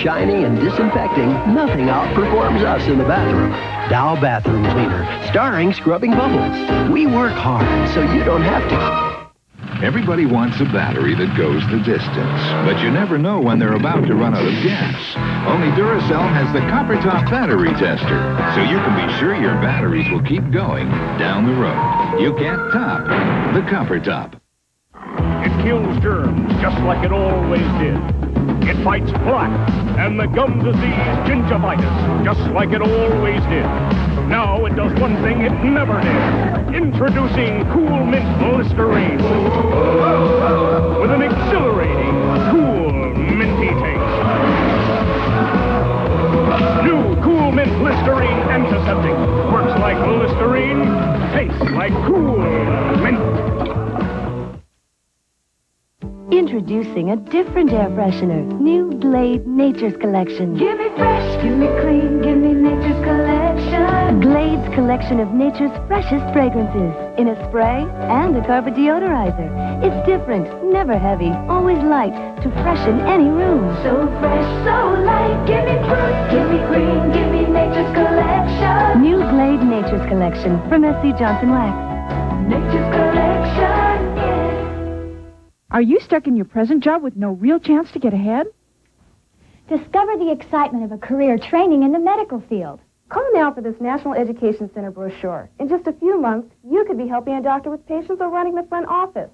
shiny and disinfecting, nothing outperforms us in the bathroom. Dow Bathroom Cleaner, starring scrubbing bubbles. We work hard so you don't have to. Everybody wants a battery that goes the distance, but you never know when they're about to run out of gas. Only Duracell has the copper top battery tester, so you can be sure your batteries will keep going down the road. You can't top the copper top. It kills germs just like it always did. It fights plaque and the gum disease gingivitis just like it always did. Now it does one thing it never did. Introducing Cool Mint Listerine. With an exhilarating, cool, minty taste. New Cool Mint Listerine Antiseptic. Works like Listerine, tastes like cool mint. Introducing a different air freshener. New Glade Nature's Collection. Give me fresh, give me clean, give me Nature's Collection. Glade's collection of nature's freshest fragrances. In a spray and a carpet deodorizer. It's different, never heavy, always light to freshen any room. So fresh, so light. Give me fruit, give me green, give me Nature's Collection. New Glade Nature's Collection from SC Johnson Wax. Nature's Collection, yeah. Are you stuck in your present job with no real chance to get ahead? Discover the excitement of a career training in the medical field. Call now for this National Education Center brochure. In just a few months, you could be helping a doctor with patients or running the front office.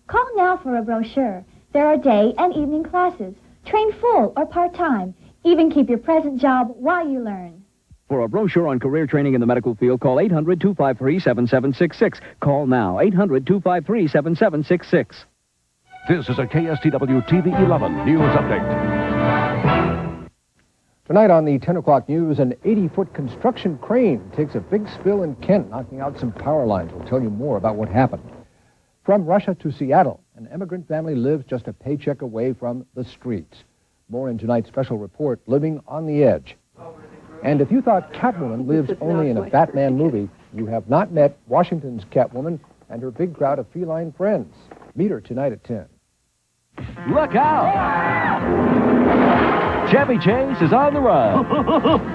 Call now for a brochure. There are day and evening classes. Train full or part-time. Even keep your present job while you learn. For a brochure on career training in the medical field, call 800-253-7766. Call now, 800-253-7766. This is a KSTW TV 11 News Update. Tonight on the 10 o'clock news, an 80-foot construction crane takes a big spill in Kent, knocking out some power lines. We'll tell you more about what happened. From Russia to Seattle, an immigrant family lives just a paycheck away from the streets. More in tonight's special report, Living on the Edge. And if you thought Catwoman lives only in a Batman movie, you have not met Washington's Catwoman and her big crowd of feline friends. Meet her tonight at 10. Look out! Chevy Chase is on the run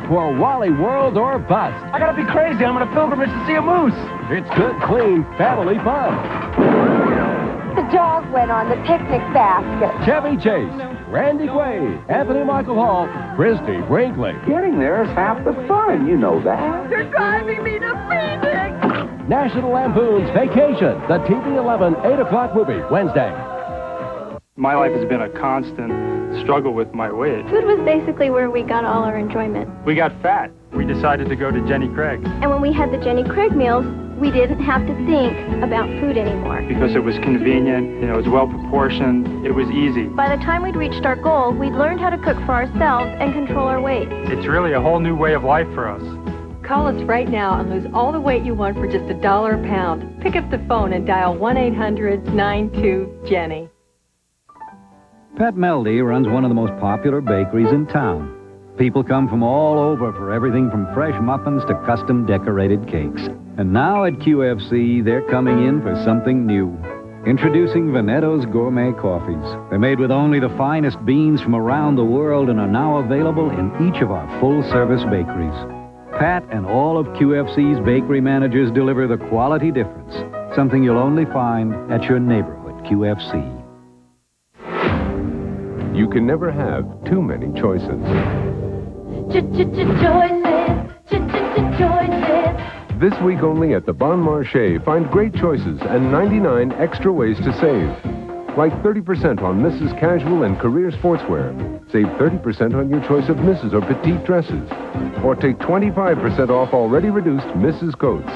for Wally World or Bust. I gotta be crazy. I'm on a pilgrimage to see a moose. It's good, clean, family fun. The dog went on the picnic basket. Chevy Chase, Randy Quaid, Anthony Michael Hall, Christy Brinkley. Getting there is half the fun, you know that. You're driving me to Phoenix. National Lampoon's Vacation, the TV 11, 8 o'clock movie, Wednesday. My life has been a constant struggle with my weight. Food was basically where we got all our enjoyment. We got fat. We decided to go to Jenny Craig. And when we had the Jenny Craig meals, we didn't have to think about food anymore. Because it was convenient, it was well proportioned, it was easy. By the time we'd reached our goal, we'd learned how to cook for ourselves and control our weight. It's really a whole new way of life for us. Call us right now and lose all the weight you want for just $1 a pound. Pick up the phone and dial 1-800-92-JENNY. Pat Meldy runs one of the most popular bakeries in town. People come from all over for everything from fresh muffins to custom decorated cakes. And now at QFC, they're coming in for something new. Introducing Veneto's Gourmet Coffees. They're made with only the finest beans from around the world and are now available in each of our full-service bakeries. Pat and all of QFC's bakery managers deliver the quality difference, something you'll only find at your neighborhood QFC. You can never have too many choices. Choices. This week only at the Bon Marche, find great choices and 99 extra ways to save. Like 30% on Mrs. Casual and Career Sportswear. Save 30% on your choice of Mrs. or Petite dresses. Or take 25% off already reduced Mrs. coats.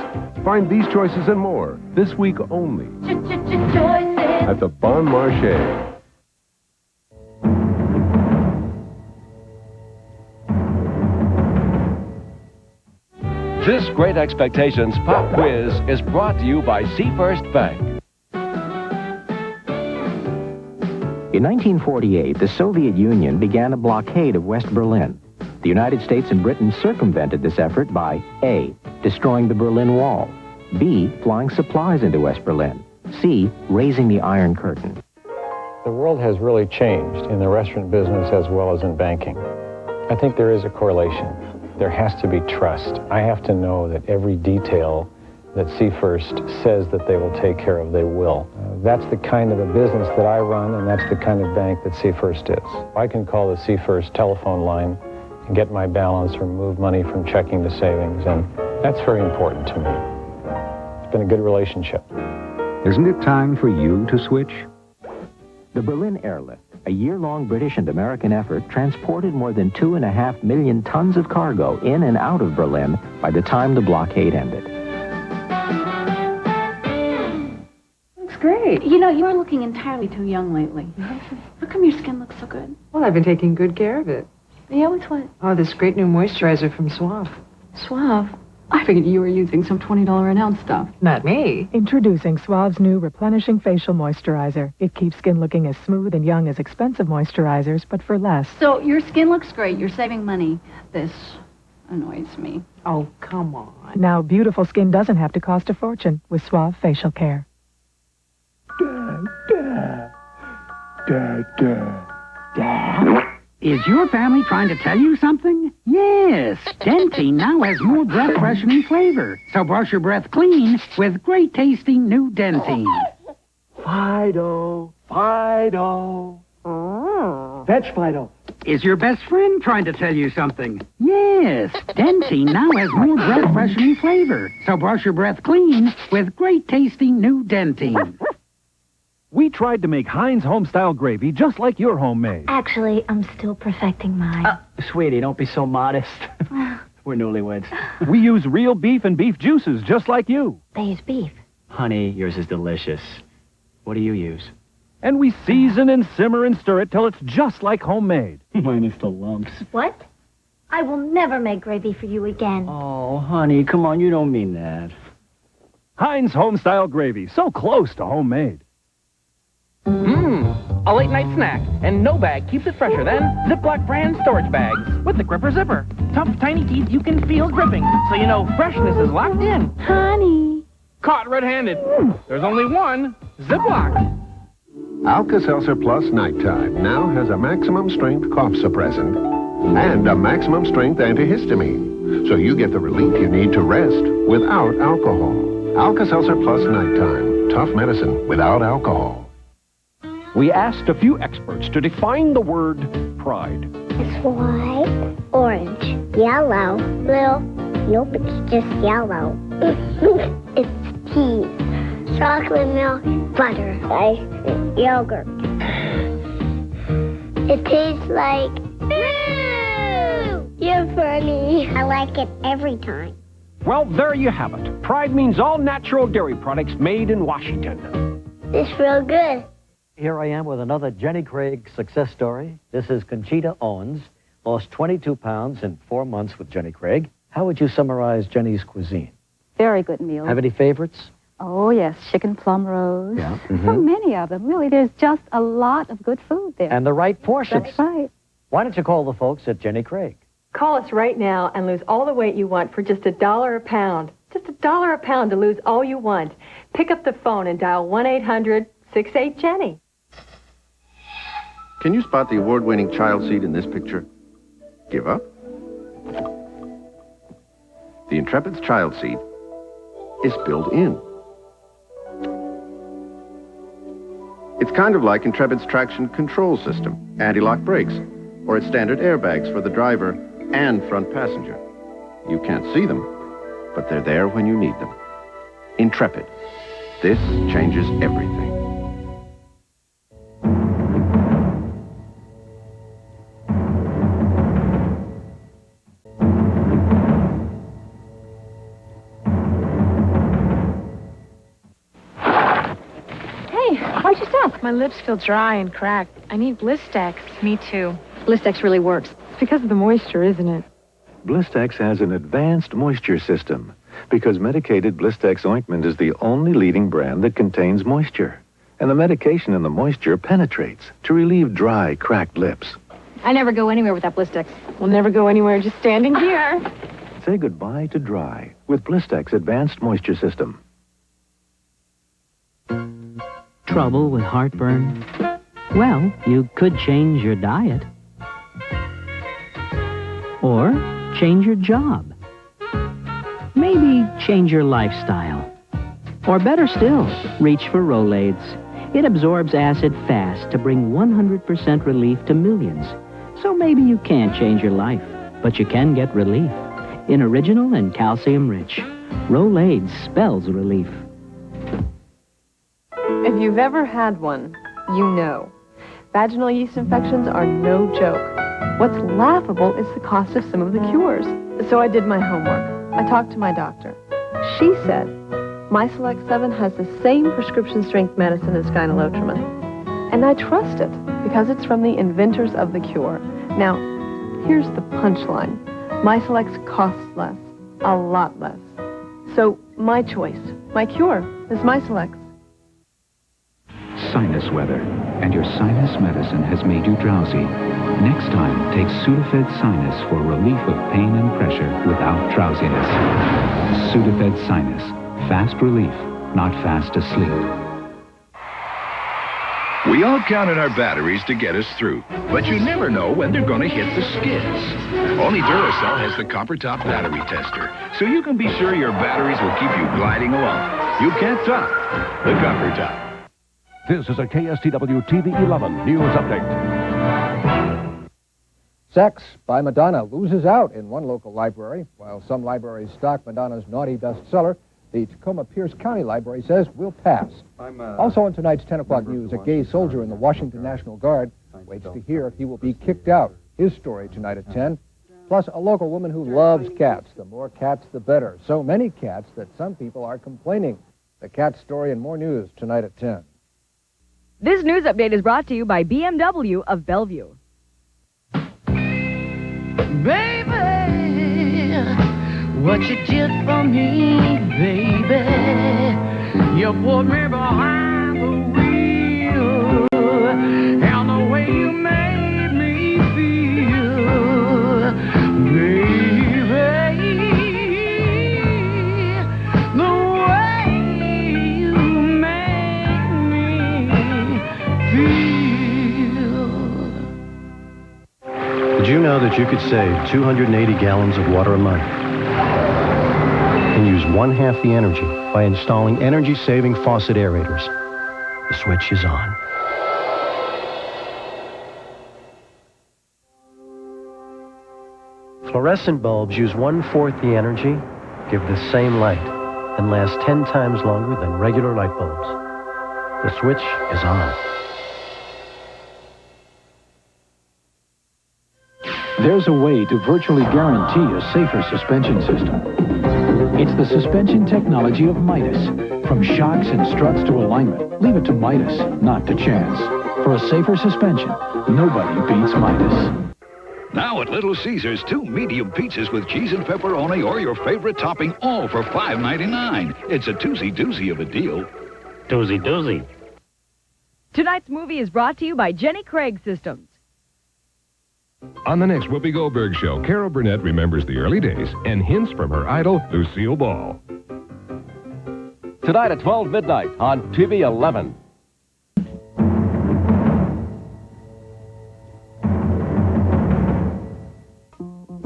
Find these choices and more this week only at the Bon Marche. This Great Expectations Pop Quiz is brought to you by Seafirst Bank. In 1948, the Soviet Union began a blockade of West Berlin. The United States and Britain circumvented this effort by A. destroying the Berlin Wall, B. flying supplies into West Berlin, C. raising the Iron Curtain. The world has really changed in the restaurant business as well as in banking. I think there is a correlation. There has to be trust. I have to know that every detail that Seafirst says that they will take care of, they will. That's the kind of a business that I run, and that's the kind of bank that Seafirst is. I can call the Seafirst telephone line and get my balance or move money from checking to savings, and that's very important to me. It's been a good relationship. Isn't it time for you to switch? The Berlin Airlift, a year-long British and American effort, transported more than 2.5 million tons of cargo in and out of Berlin by the time the blockade ended. Looks great. You know, you're looking entirely too young lately. How come your skin looks so good? Well, I've been taking good care of it. Yeah, with what? Oh, this great new moisturizer from Suave. Suave? I figured you were using some $20 an ounce stuff. Not me. Introducing Suave's new replenishing facial moisturizer. It keeps skin looking as smooth and young as expensive moisturizers, but for less. So your skin looks great. You're saving money. This annoys me. Oh, come on. Now beautiful skin doesn't have to cost a fortune with Suave facial care. Dad? Is your family trying to tell you something? Yes, Dentyne now has more breath-freshening flavor. So brush your breath clean with great-tasting new Dentyne. Fido. Fetch Fido. Is your best friend trying to tell you something? Yes, Dentyne now has more breath-freshening flavor. So brush your breath clean with great-tasting new Dentyne. We tried to make Heinz HomeStyle gravy just like your homemade. Actually, I'm still perfecting mine. Sweetie, don't be so modest. We're newlyweds. We use real beef and beef juices just like you. They use beef. Honey, yours is delicious. What do you use? And we season and simmer and stir it till it's just like homemade. Minus the lumps. What? I will never make gravy for you again. Oh, honey, come on, you don't mean that. Heinz HomeStyle gravy, so close to homemade. A late night snack. And no bag keeps it fresher than Ziploc brand storage bags with the gripper zipper. Tough, tiny teeth you can feel gripping, so you know freshness is locked in. Honey. Caught red-handed. There's only one Ziploc. Alka-Seltzer Plus Nighttime now has a maximum strength cough suppressant and a maximum strength antihistamine, so you get the relief you need to rest without alcohol. Alka-Seltzer Plus Nighttime. Tough medicine without alcohol. We asked a few experts to define the word pride. It's white, orange, yellow, blue. Nope, it's just yellow. It's tea, chocolate milk, butter, ice cream, yogurt. It tastes like... You're funny. I like it every time. Well, there you have it. Pride means all natural dairy products made in Washington. It's real good. Here I am with another Jenny Craig success story. This is Conchita Owens, lost 22 pounds in 4 months with Jenny Craig. How would you summarize Jenny's cuisine? Very good meal. Have any favorites? Oh, yes, chicken plum roast. Yeah. So many of them. Really, there's just a lot of good food there. And the right portions. That's right. Why don't you call the folks at Jenny Craig? Call us right now and lose all the weight you want for just $1 a pound. Just $1 a pound to lose all you want. Pick up the phone and dial 1-800-68-JENNY. Can you spot the award-winning child seat in this picture? Give up? The Intrepid's child seat is built in. It's kind of like Intrepid's traction control system, anti-lock brakes, or its standard airbags for the driver and front passenger. You can't see them, but they're there when you need them. Intrepid. This changes everything. Why'd you stop? My lips feel dry and cracked. I need Blistex. Me too. Blistex really works. It's because of the moisture, isn't it? Blistex has an advanced moisture system because medicated Blistex ointment is the only leading brand that contains moisture. And the medication in the moisture penetrates to relieve dry, cracked lips. I never go anywhere without Blistex. We'll never go anywhere just standing here. Say goodbye to dry with Blistex advanced moisture system. Trouble with heartburn? Well, you could change your diet. Or change your job. Maybe change your lifestyle. Or better still, reach for Rolaids. It absorbs acid fast to bring 100% relief to millions. So maybe you can't change your life, but you can get relief. In original and calcium-rich. Rolaids spells relief. If you've ever had one, you know. Vaginal yeast infections are no joke. What's laughable is the cost of some of the cures. So I did my homework. I talked to my doctor. She said, MySelect 7 has the same prescription strength medicine as gyne-lotrimin. And I trust it because it's from the inventors of the cure. Now, here's the punchline. MySelect's costs less, a lot less. So my choice, my cure, is MySelect's. Sinus weather, and your sinus medicine has made you drowsy. Next time, take Sudafed Sinus for relief of pain and pressure without drowsiness. Sudafed Sinus. Fast relief, not fast asleep. We all count on our batteries to get us through, but you never know when they're going to hit the skids. Only Duracell has the copper top battery tester, so you can be sure your batteries will keep you gliding along. You can't top the copper top. This is a KSTW TV 11 news update. Sex by Madonna loses out in one local library. While some libraries stock Madonna's naughty bestseller, the Tacoma Pierce County Library says we'll pass. Also on tonight's 10 o'clock news, a gay soldier in the Washington National Guard waits to hear if he will be kicked out. His story tonight at 10. Plus, a local woman who loves cats. The more cats, the better. So many cats that some people are complaining. The cat story and more news tonight at 10. This news update is brought to you by BMW of Bellevue. Baby, what you did for me, baby, you put me behind the wheel, and the way you made me feel, baby, the way you made me feel. Did you know that you could save 280 gallons of water a month and use 1/2 the energy by installing energy-saving faucet aerators? The switch is on. Fluorescent bulbs use 1/4 the energy, give the same light, and last 10 times longer than regular light bulbs. The switch is on. There's a way to virtually guarantee a safer suspension system. It's the suspension technology of Midas. From shocks and struts to alignment, leave it to Midas, not to chance. For a safer suspension, nobody beats Midas. Now at Little Caesars, 2 medium pizzas with cheese and pepperoni or your favorite topping, all for $5.99. It's a doozy-doozy of a deal. Doozy-doozy. Tonight's movie is brought to you by Jenny Craig Systems. On the next Whoopi Goldberg show, Carol Burnett remembers the early days and hints from her idol, Lucille Ball. Tonight at 12 midnight on TV 11.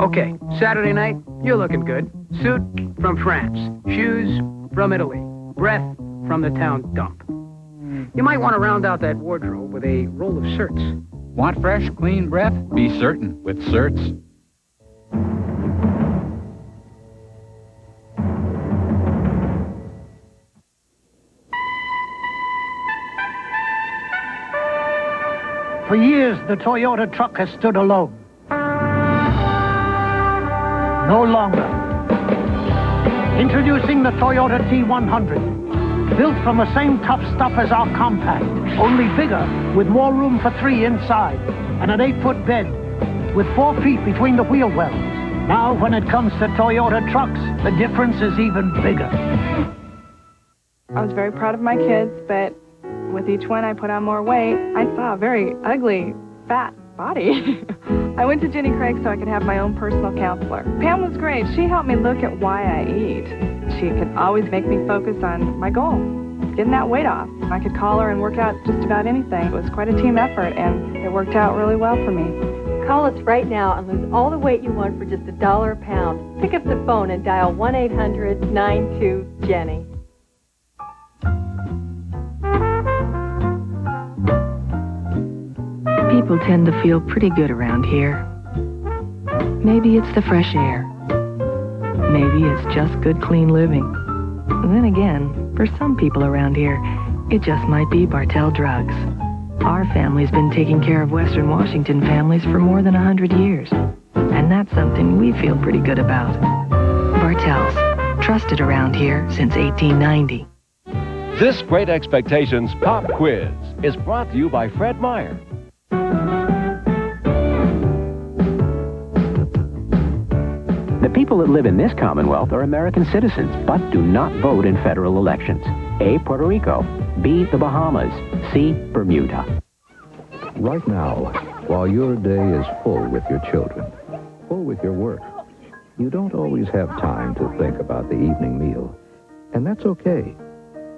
Okay, Saturday night, you're looking good. Suit from France. Shoes from Italy. Breath from the town dump. You might want to round out that wardrobe with a roll of certs. Want fresh, clean breath? Be certain with certs. For years, the Toyota truck has stood alone. No longer. Introducing the Toyota T100. Built from the same tough stuff as our compact, only bigger, with more room for 3 inside, and an 8-foot bed, with 4 feet between the wheel wells. Now, when it comes to Toyota trucks, the difference is even bigger. I was very proud of my kids, but with each one I put on more weight, I saw a very ugly, fat body. I went to Jenny Craig so I could have my own personal counselor. Pam was great. She helped me look at why I eat. She could always make me focus on my goal. getting that weight off. I could call her and work out just about anything. It was quite a team effort, and it worked out really well for me. Call us right now and lose all the weight you want for just $1 a pound. Pick up the phone and dial 1-800-92-JENNY. People tend to feel pretty good around here. Maybe it's the fresh air. Maybe it's just good, clean living. Then again, for some people around here, it just might be Bartell Drugs. Our family's been taking care of Western Washington families for more than 100 years. And that's something we feel pretty good about. Bartell's, trusted around here since 1890. This Great Expectations Pop Quiz is brought to you by Fred Meyer. The people that live in this Commonwealth are American citizens, but do not vote in federal elections. A, Puerto Rico. B, the Bahamas. C, Bermuda. Right now, while your day is full with your children, full with your work, you don't always have time to think about the evening meal. And that's okay.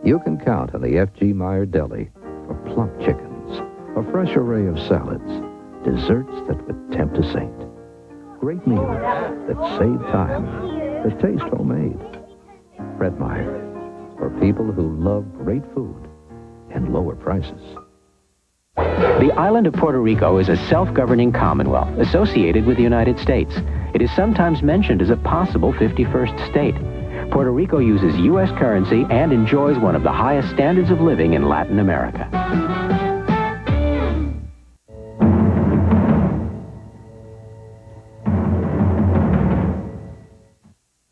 You can count on the F.G. Meyer Deli for plump chickens, a fresh array of salads, desserts that would tempt a saint. Great meals that save time, that taste homemade. Fred Meyer, for people who love great food and lower prices. The island of Puerto Rico is a self-governing commonwealth associated with the United States. It is sometimes mentioned as a possible 51st state. Puerto Rico uses U.S. currency and enjoys one of the highest standards of living in Latin America.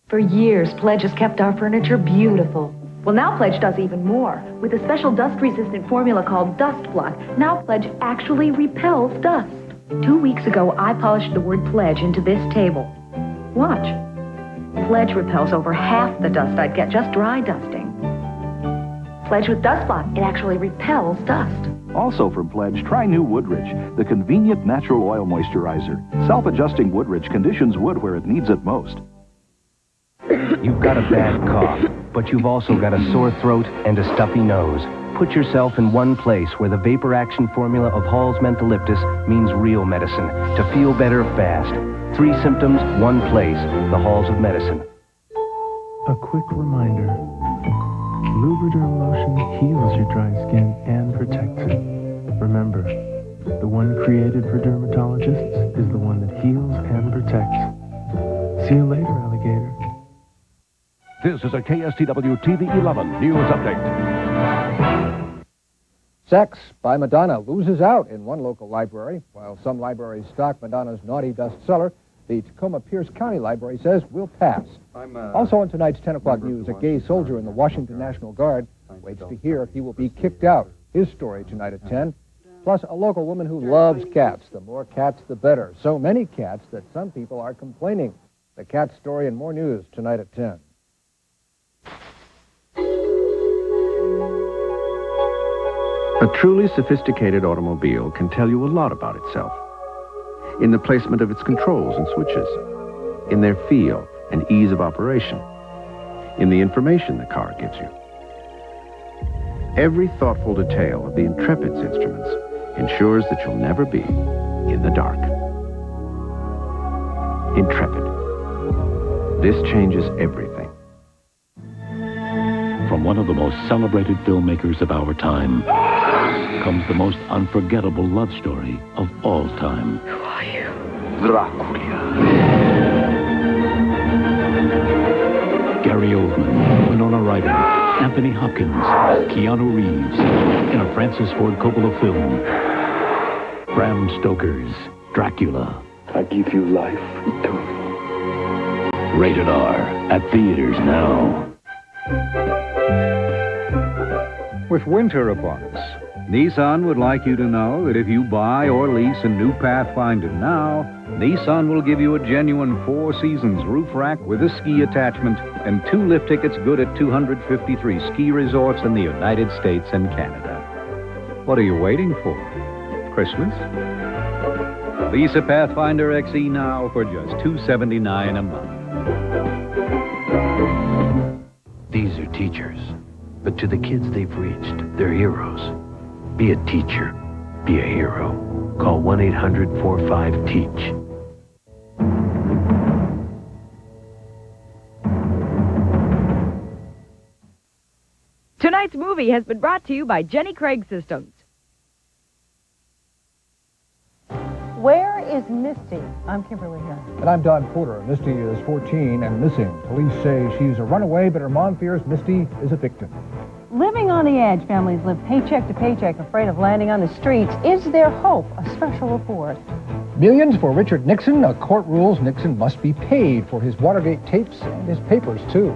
For years, Pledge has kept our furniture beautiful. Well, now Pledge does even more. With a special dust-resistant formula called Dust Block, now Pledge actually repels dust. 2 weeks ago, I polished the word Pledge into this table. Watch. Pledge repels over half the dust I'd get just dry dusting. Pledge with Dust Block, it actually repels dust. Also from Pledge, try new Woodridge, the convenient natural oil moisturizer. Self-adjusting Woodridge conditions wood where it needs it most. You've got a bad cough, but you've also got a sore throat and a stuffy nose. Put yourself in one place where the vapor action formula of Hall's Mentholyptus means real medicine to feel better fast. 3 symptoms, 1 place, the Halls of Medicine. A quick reminder, Lubriderm Lotion heals your dry skin and protects it. Remember, the one created for dermatologists is the one that heals and protects. See you later, alligator. This is a KSTW TV 11 news update. Sex by Madonna loses out in one local library. While some libraries stock Madonna's naughty bestseller, the Tacoma Pierce County Library says we'll pass. Also on tonight's 10 o'clock news, a gay soldier in the Washington National Guard waits to hear if he will be kicked out. His story tonight at 10. Plus, a local woman who loves cats. The more cats, the better. So many cats that some people are complaining. The cat story and more news tonight at 10. A truly sophisticated automobile can tell you a lot about itself. In the placement of its controls and switches, in their feel and ease of operation, in the information the car gives you. Every thoughtful detail of the Intrepid's instruments ensures that you'll never be in the dark. Intrepid. This changes everything. From one of the most celebrated filmmakers of our time comes the most unforgettable love story of all time. Who are you? Dracula. Gary Oldman, Winona Ryder, Anthony Hopkins, Keanu Reeves, in a Francis Ford Coppola film. Bram Stoker's Dracula. I give you life eternal. Rated R, at theaters now. With winter upon us, Nissan would like you to know that if you buy or lease a new Pathfinder now, Nissan will give you a genuine 4 seasons roof rack with a ski attachment and 2 lift tickets good at 253 ski resorts in the United States and Canada. What are you waiting for? Christmas? Lease a Pathfinder XE now for just $279 a month. These are teachers. But to the kids they've reached, they're heroes. Be a teacher. Be a hero. Call 1-800-45-TEACH. Tonight's movie has been brought to you by Jenny Craig Systems. Where is Misty? I'm Kimberly here. And I'm Don Porter. Misty is 14 and missing. Police say she's a runaway, but her mom fears Misty is a victim. Living on the edge, families live paycheck to paycheck, afraid of landing on the streets. Is there hope? A special report. Millions for Richard Nixon. A court rules Nixon must be paid for his Watergate tapes and his papers, too.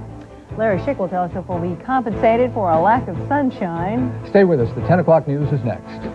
Larry Schick will tell us if we'll be compensated for a lack of sunshine. Stay with us. The 10 o'clock news is next.